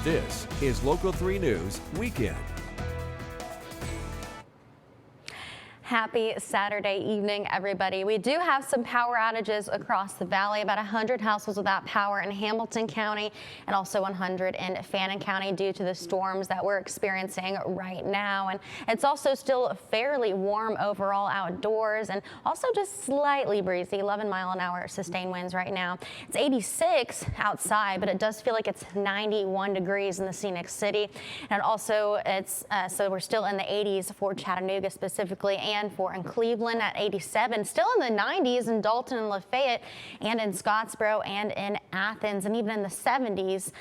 This is Local 3 News Weekend. Happy Saturday evening, everybody. We do have some power outages across the valley, about 100 households without power in Hamilton County and also 100 in Fannin County due to the storms that we're experiencing right now. And it's also still fairly warm overall outdoors and also just slightly breezy, 11-mile-an-hour sustained winds right now. It's 86 outside, but it does feel like it's 91 degrees in the scenic city. And also so we're still in the 80s for Chattanooga specifically, and for in Cleveland at 87, still in the 90s in Dalton and Lafayette, and in Scottsboro and in Athens, and even in the 70s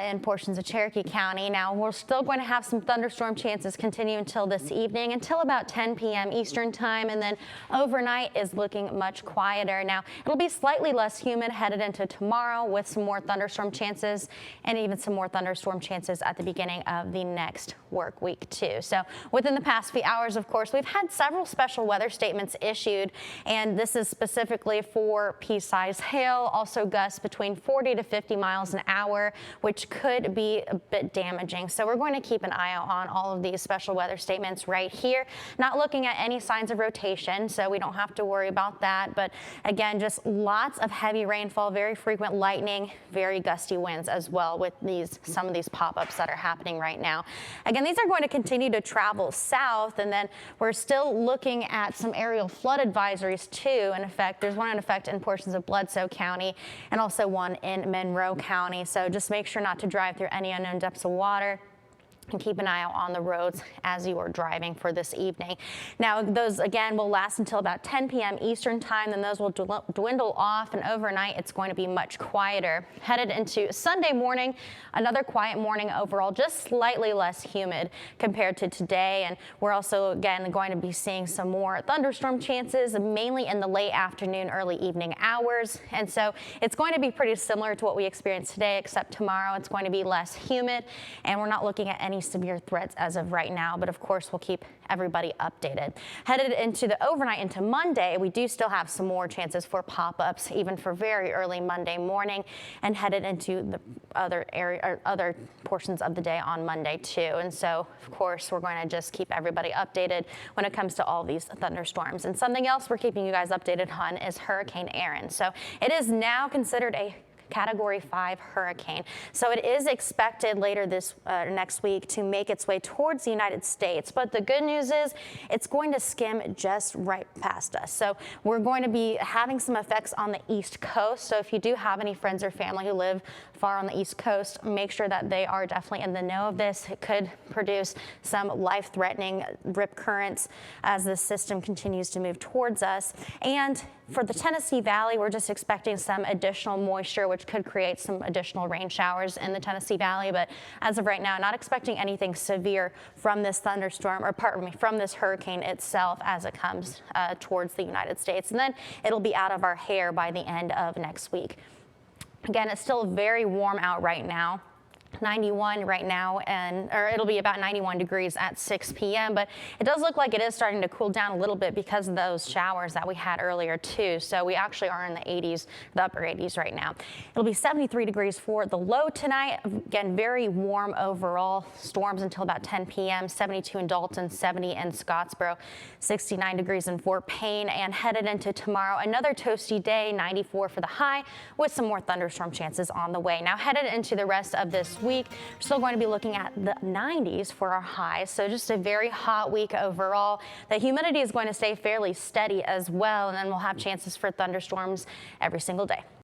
in portions of Cherokee County. Now we're still going to have some thunderstorm chances continue until this evening, until about 10 p.m. Eastern time, and then overnight is looking much quieter. Now it'll be slightly less humid headed into tomorrow with some more thunderstorm chances and even some more thunderstorm chances at the beginning of the next work week too. So within the past few hours, of course, we've had several special weather statements issued, and this is specifically for pea-sized hail, also gusts between 40 to 50 miles an hour, which could be a bit damaging. So we're going to keep an eye out on all of these special weather statements right here. Not looking at any signs of rotation, so we don't have to worry about that. But again, just lots of heavy rainfall, very frequent lightning, very gusty winds as well with some of these pop-ups that are happening right now. Again, these are going to continue to travel south, and then we're still looking at some aerial flood advisories too. In effect, there's one in effect in portions of Bledsoe County and also one in Monroe County. So just make sure not to drive through any unknown depths of water, and keep an eye out on the roads as you are driving for this evening. Now, those again will last until about 10 p.m. Eastern time, then those will dwindle off, and overnight it's going to be much quieter. Headed into Sunday morning, another quiet morning overall, just slightly less humid compared to today. And we're also again going to be seeing some more thunderstorm chances, mainly in the late afternoon, early evening hours. And so it's going to be pretty similar to what we experienced today, except tomorrow it's going to be less humid, and we're not looking at any severe threats as of right now, but of course we'll keep everybody updated. Headed into the overnight into Monday, we do still have some more chances for pop-ups, even for very early Monday morning, and headed into the other portions of the day on Monday too. And so of course we're going to just keep everybody updated when it comes to all these thunderstorms. And something else we're keeping you guys updated on is Hurricane Erin. So it is now considered a Category 5 hurricane. So it is expected later this next week to make its way towards the United States. But the good news is it's going to skim just right past us. So we're going to be having some effects on the East Coast. So if you do have any friends or family who live far on the East Coast, make sure that they are definitely in the know of this. It could produce some life-threatening rip currents as the system continues to move towards us. And for the Tennessee Valley, we're just expecting some additional moisture, which could create some additional rain showers in the Tennessee Valley. But as of right now, not expecting anything severe from this thunderstorm, or pardon me, from this hurricane itself as it comes towards the United States. And then it'll be out of our hair by the end of next week. Again, it's still very warm out right now. 91 right now, or it'll be about 91 degrees at 6 p.m. But it does look like it is starting to cool down a little bit because of those showers that we had earlier too. So we actually are in the 80s, the upper 80s right now. It'll be 73 degrees for the low tonight. Again, very warm overall. Storms until about 10 p.m. 72 in Dalton, 70 in Scottsboro, 69 degrees in Fort Payne. And headed into tomorrow, another toasty day, 94 for the high, with some more thunderstorm chances on the way. Now headed into the rest of this week, we're still going to be looking at the 90s for our highs. So just a very hot week overall. The humidity is going to stay fairly steady as well, and then we'll have chances for thunderstorms every single day.